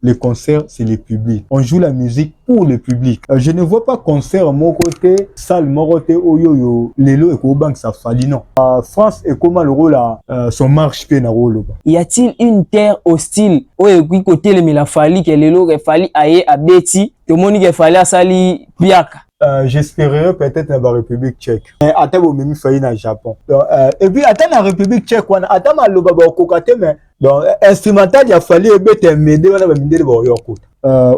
Les concerts, c'est le public. On joue la musique pour le public. Je ne vois pas concert à mon côté, salle mon côté, oyoyo, lelo et bank ça fali non. France et comment le rôle son marche pe na rôle. Y a-t-il une terre hostile où est côté le la fali que lelo que fali aye abeti, tout le monde que fali a sali biaka. J'espérais peut-être dans la République tchèque. Attends, vous même failli dans le Japon. Donc, et puis, attends, dans la République tchèque, attends, ma loba ba kokate, mais donc instrumental, il a fallu m'aider,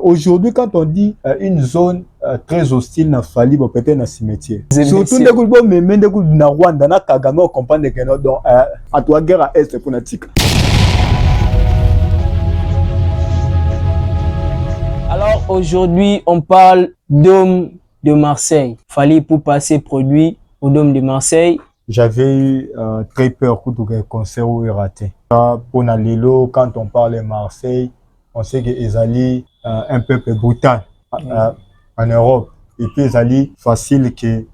aujourd'hui, quand on dit une zone très hostile, il a fallu peut-être dans cimetière. Surtout, les gens qui me mènent dans Rwanda, dans Kagame, on comprend que donc à toi guerre à est pour natique. Alors aujourd'hui, on parle d'Homme de Marseille. Fallait Ipupa s'est produit au Dôme de Marseille. J'avais eu très peur que le concert est raté. Pour Nalilo, quand on parle de Marseille, on sait que Ezali un peuple brutal en Europe. Et puis Ezali facile que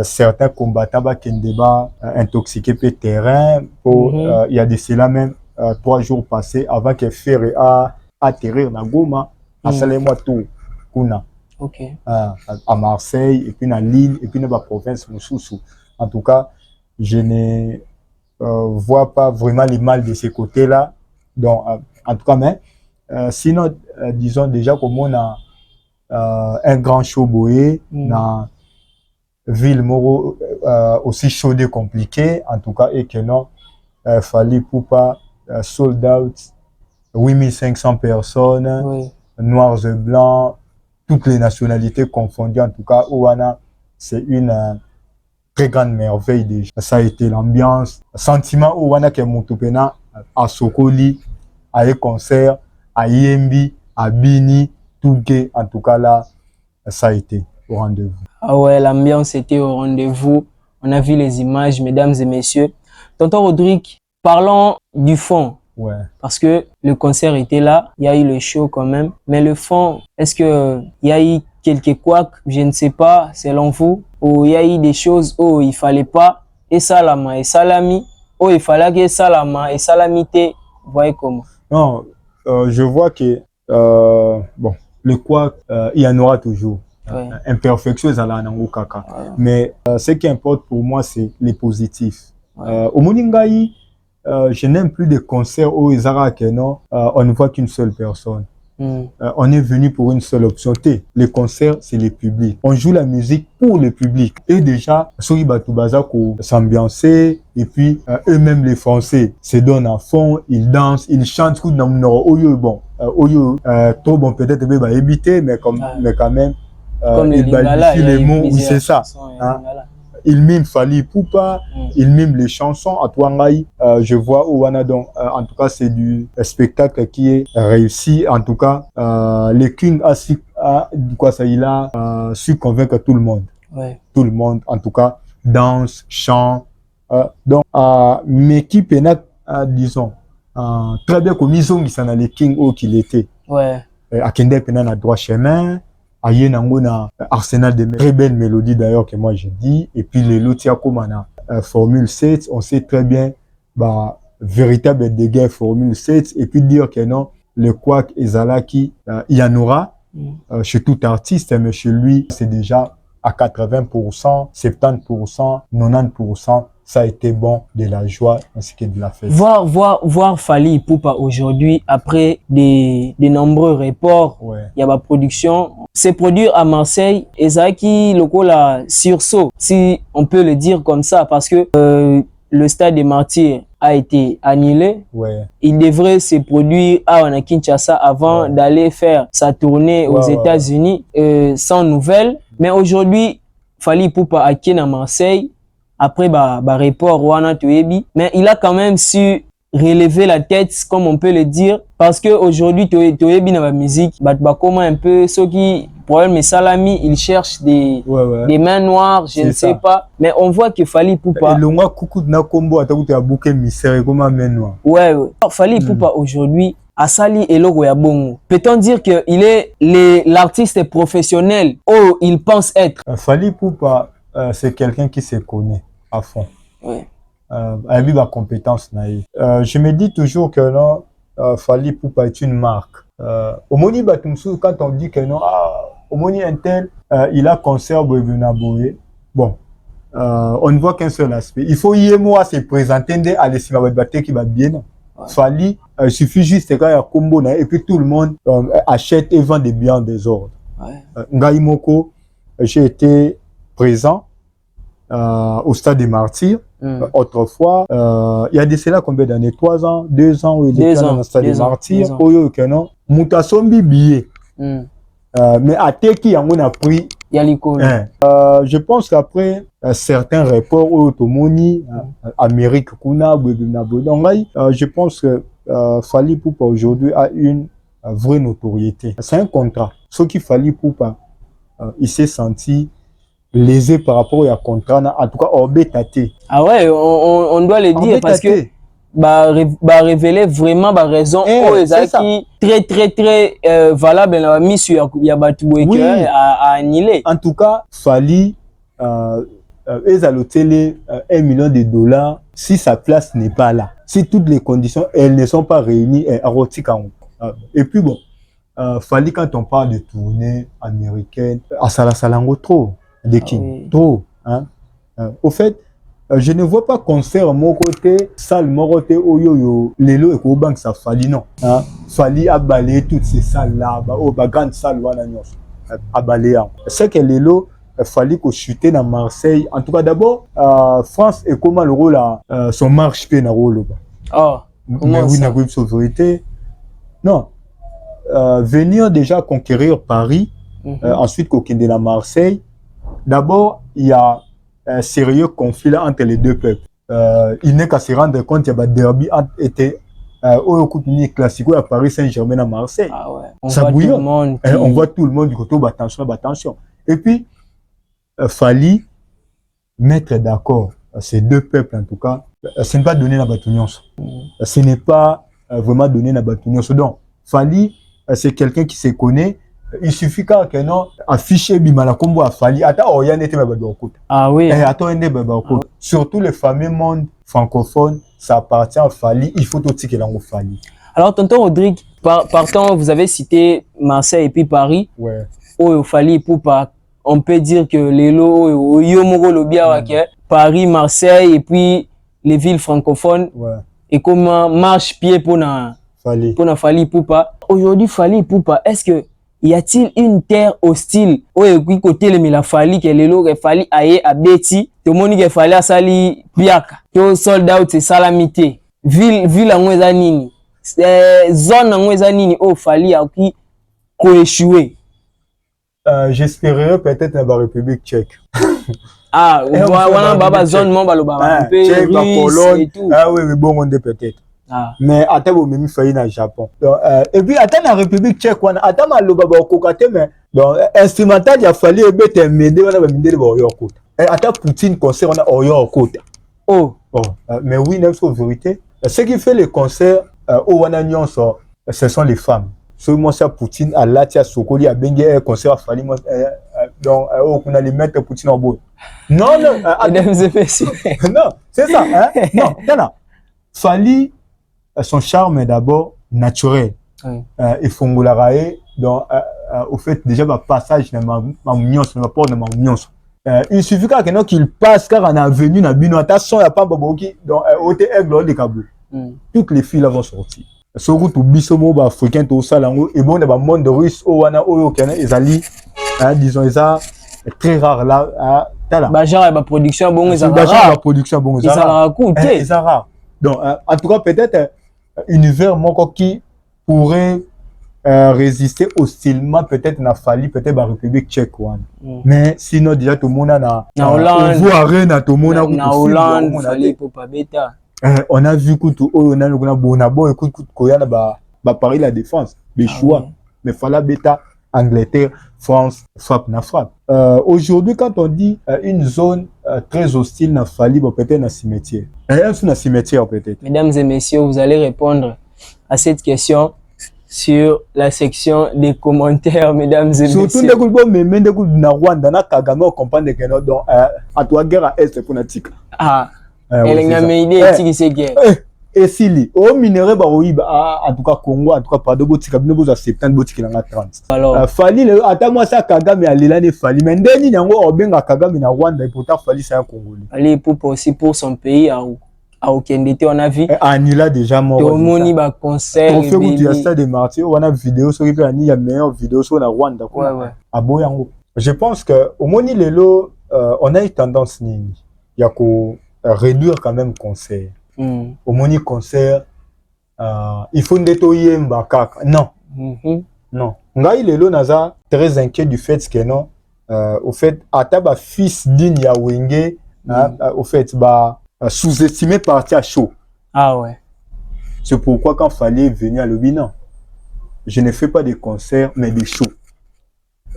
certains combattants qui ont débat intoxiqués le terrain. Il y a de cela même 3 jours passés avant que Ferre a atterrir dans Goma, à Salé-moi tout, Kuna. Okay. À Marseille, et puis dans Lille, et puis dans la province Moussoussou. En tout cas, je ne vois pas vraiment le mal de ces côtés-là. Donc, en tout cas, mais sinon, disons déjà comme on a un grand show boé dans ville Moro aussi chaude et compliquée, en tout cas, et que non, fallait pour pas sold out 8500 personnes, oui. Noirs et blancs, toutes les nationalités confondues, en tout cas, Ouana, c'est une très grande merveille déjà. Ça a été l'ambiance, sentiment Ouana qui est Moutopena, à Sokoli, à un concert, à Yembi, à Bini, tout en tout cas là, ça a été au rendez-vous. Ah ouais, l'ambiance était au rendez-vous. On a vu les images, mesdames et messieurs. Tonton Rodrigue, parlons du fond. Ouais. Parce que le concert était là, il y a eu le show quand même. Mais le fond, est-ce que il y a eu quelques couacs, je ne sais pas, selon vous, ou il y a eu des choses où il fallait pas, et salama, et salami, où il fallait que salama, et salamité, vous voyez comment? Non, je vois que, bon, le couac, il y en aura toujours. Ouais. Imperfection, ça l'a en kaka. Ouais. Mais ce qui importe pour moi, c'est les positifs. Ouais. Au Moningaï, je n'aime plus des concerts où ils on ne voit qu'une seule personne. On est venu pour une seule option. Les concerts, c'est le public. On joue la musique pour le public. Et déjà, Souri Batoubaza s'ambiancer, et puis eux-mêmes les Français se donnent à fond, ils dansent, ils chantent. Bon, trop bon peut-être éviter, mais quand même, ils balifient les mots, oui c'est ça. Il mime Fally Ipupa, il mime les chansons à Touangaï. Je vois Ouana, donc en tout cas c'est du spectacle qui est réussi. En tout cas, le King a su convaincre tout le monde. Ouais. Tout le monde, en tout cas, danse, chant. Donc, mais qui pénètre, disons, très bien comme ils ont dans le King où qu'il était. Ouais. À Kende pénètre à droit chemin. Aïe n'a arsenal de très belles mélodies d'ailleurs que moi j'ai dit, et puis les lotia comme on a Formule 7, on sait très bien bah véritable dégâts Formule 7, et puis dire que non, le couac et Zalaki, il y en aura chez tout artiste, mais chez lui c'est déjà à 80%, 70%, 90%, ça a été bon, de la joie ainsi que de la fête. Voir Fally Ipupa aujourd'hui, après des nombreux reports, il y a ma production, c'est produire à Marseille, et ça qui le sursaut, si on peut le dire comme ça, parce que le stade des Martyrs a été annulé. Ouais. Il devrait se produire à Kinshasa avant d'aller faire sa tournée aux États-Unis sans nouvelles. Mais aujourd'hui, Fally Ipupa a quitté à Marseille. Après, report, mais il a quand même su relever la tête, comme on peut le dire, parce que aujourd'hui, Toyebi dans la musique, comment un peu, ceux qui, problème et salami, ils cherchent des mains noires, je ne sais pas, mais on voit que Fally Ipupa. Ouais. Fally Ipupa aujourd'hui, à Sali et Logo Yabongo. Peut-on dire qu'il est l'artiste professionnel où il pense être? Fally Ipupa, c'est quelqu'un qui se connaît à fond. Oui. Avec la compétence naïve. Je me dis toujours que non, Fally Ipupa est une marque. Au Moni Batumsou, quand on dit que non, au Moni Intel, il a concert Boebunaboye. Bon, on ne voit qu'un seul aspect. Il faut y moi se présenter à l'Essimabate qui va bien. Fali, il suffit juste quand il y a combo et puis tout le monde achète et vend des biens en désordre. Ngaïmoko, j'ai été présent au stade des Martyrs. Autrefois, il y a de cela combien d'années? 3 ans, 2 ans où il était dans le stade des Martyrs. Moutasombi billet. Mais à Teki, on a pris. Je pense qu'après certains rapports au Tomoni, Amérique, Kuna, je pense que Fally Ipupa aujourd'hui a une vraie notoriété. C'est un contrat. Ce qu'il Fally Ipupa, il s'est senti lésé par rapport à contrat, en tout cas, Orbétaté. Ah ouais, on doit le dire parce que bah révéler vraiment la raison qui très valable la mise sur Yabatoué à annuler. En tout cas, Fally ils ont télé $1 million si sa place n'est pas là. Si toutes les conditions elles ne sont pas réunies et puis bon, Fally quand on parle de tournée américaine, à Salasalango trop. Trop, hein. Au fait, je ne vois pas concert mon côté, salle mon côté, oyoyo, Lelo et Kobank ça Fally non. Hein? Fally a balayé toutes ces salles là, grande salle à balayer. C'est que Lelo, Fally qu'on chutait dans Marseille. En tout cas d'abord, France et comment le rôle son marche pe na rôle. Comment ça? Sauverité. Non, venir déjà conquérir Paris, ensuite conquérir la Marseille. D'abord, il y a un sérieux conflit entre les deux peuples. Il n'est qu'à se rendre compte qu'il y a un derby été au Coutini classico à Paris Saint-Germain à Marseille. Ah ouais. On voit tout le monde du côté attention. Et puis, Fally mettre d'accord ces deux peuples en tout cas. Ce n'est pas donner la bataillon. Ce n'est pas vraiment donner la bataillon. Donc, Fally, c'est quelqu'un qui se connaît. Il suffit que non afficher bimala combo à Fally attends oyane était babakota. Ah oui. Attends ende babakota. Surtout les fameux monde francophones, ça appartient à Fally, il faut tout que l'on Fally. Alors tonton Rodrigue, partant vous avez cité Marseille et puis Paris. Ouais. Oh Fally Ipupa, on peut dire que les lots yomoro lobia Paris, Marseille et puis les villes francophones. Ouais. Et comment marche pied pour na Fally Ipupa. Aujourd'hui Fally Ipupa, est-ce que y a-t-il une terre hostile où est côté le la Fally que les lots Fally aye à Betty tout le monde qui Fally à sali piaka to sold out c'est salamité ville en mweza nini zone en mweza nini oh Fally a qui coéchoué. J'espérerais peut-être dans la République tchèque. Voilà baba zone mon baloba un peu Pologne et tout. Ah oui mais bon on est peut-être. Mais attends vous même failli dans le Japon. Donc, et puis attends la République tchèque attends maloba ba kokate mais donc instrumental il a fallu être m'aider on a m'aider ba yokota. Attends Poutine concert on a yokota. Mais oui n'est pas vérité. Ce qui fait les concerts au Wananion ce sont les femmes. Sur moi ça Poutine à Latia Sokoli a bengue concert a fallu donc on a les mettre Poutine en bout. Non mesdames et messieurs. Non, c'est ça hein. Non. Fally son charme est d'abord naturel. Et Fongolarae, donc au fait déjà le passage dans ma union, dans ma porte de ma union. Il suffit qu'il passe car on a venu dans Bino attention il y a pas Boboki donc hôtel Aigle de Kaboul. Toutes les filles là vont sortir. Ce route au bisomo ba africain to salango et bon dans le monde russe au wana oyo kana ezali disons ça très rare là bah genre la production bon ils la production bon ils ont rare. Donc en tout cas peut-être univers moko qui pourrait résister hostilement peut-être na Fally peut-être la République tchèque mais sinon déjà tout le monde na Hollande arena tout le monde na Hollande Fally Ipupa beta on a vu que tout on a le bonabo écoute koyana ba Paris la défense les choix mais Fally beta Angleterre France frappe. Aujourd'hui quand on dit une zone très hostile na Fally peut-être na cimetière peut-être. Mesdames et messieurs, vous allez répondre à cette question sur la section des commentaires, mesdames et messieurs. Surtout les goulbos mais même des goulbos na Rwanda na Kagame on comprend que non donc à toi guerre à est pour natika. Elle a une idée qui c'est guerre. esili o minéraux ba oyiba en tout cas Congo en tout cas pardon botika bino boza 70 botika na 30 alors Fali le ata moi ça Kagame alela ne Fali mais ndeni nango obenga Kagame na Rwanda et pourtant Fali c'est un Congolais. Fali Ipupa aussi pour son pays à Okendete on a vu Anila déjà mort tout moni ba concert on fait goût du stade de Martyrs on a vidéo sur qui il y a meilleure vidéo sur la Rwanda ouais aboyango je pense que au moni lelo on a une tendance nini ya ko réduire quand même concert. Au moni concert il faut ndeto yemba kaka non non ngai lelo naza très inquiet du fait que non au fait ataba fils digne ya Wenge au fait sous-estimé parti à chaud. Ah ouais. C'est pourquoi quand fallait venir à l'Obina, je ne fais pas de concerts mais des shows.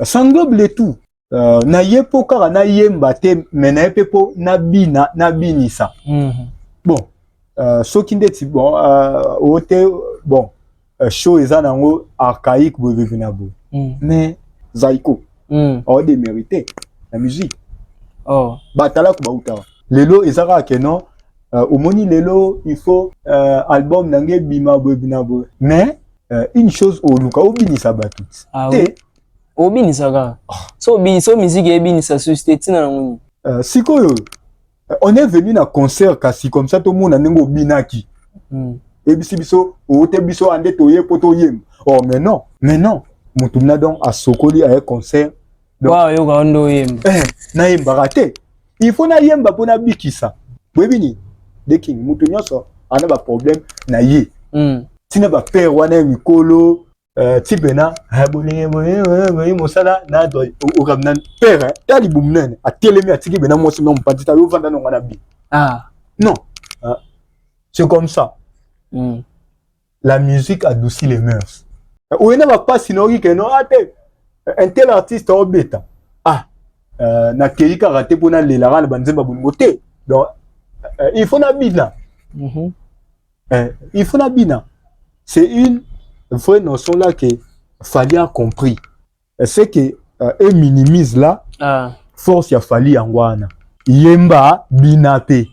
Ça englobe le tout. Na yepo kara na yemba te mais na yepo na binisa. Bon ce qui ndeti bon bon show eza nango archaïque bo venabo. Mais zaiko on démérité la musique. Oh batala ko bauta. Lelo ezaka ke non au moni lelo il faut album nange bima bo binabo. Mais une chose au luka obinisa batut. Ah oui. Obinisa ga. So musique ebinisa société tina nango. Sikoyo on est venu na concert kasi comme ça tout le monde nango binaki. Et biso o te biso ande to ye poto yem. Oh mais non mutumna donc a sokoli à un concert. Wa yo ga ndo yem. Na yemba raté. Il faut na yemba pona bikisa. Bwebini de king mutu nyonso ana ba problème na ye. Tina ba père wana mikolo tibena bolinge mosala na do o kamna père ya libumnene a telemi atiki bena mosi no mpatita yo vanda no ngana bi. Ah non. C'est comme ça. La musique adoucit les mœurs. Ou ena va pas sinon que non ate un tel artiste au bêta. Na keika raté pour na lela na banzemba bungote. Donc il faut na bina. Il faut na bina. C'est une vraie notion là que Fali a compris. C'est que et minimise là force ya Fali angwana. Yemba binape.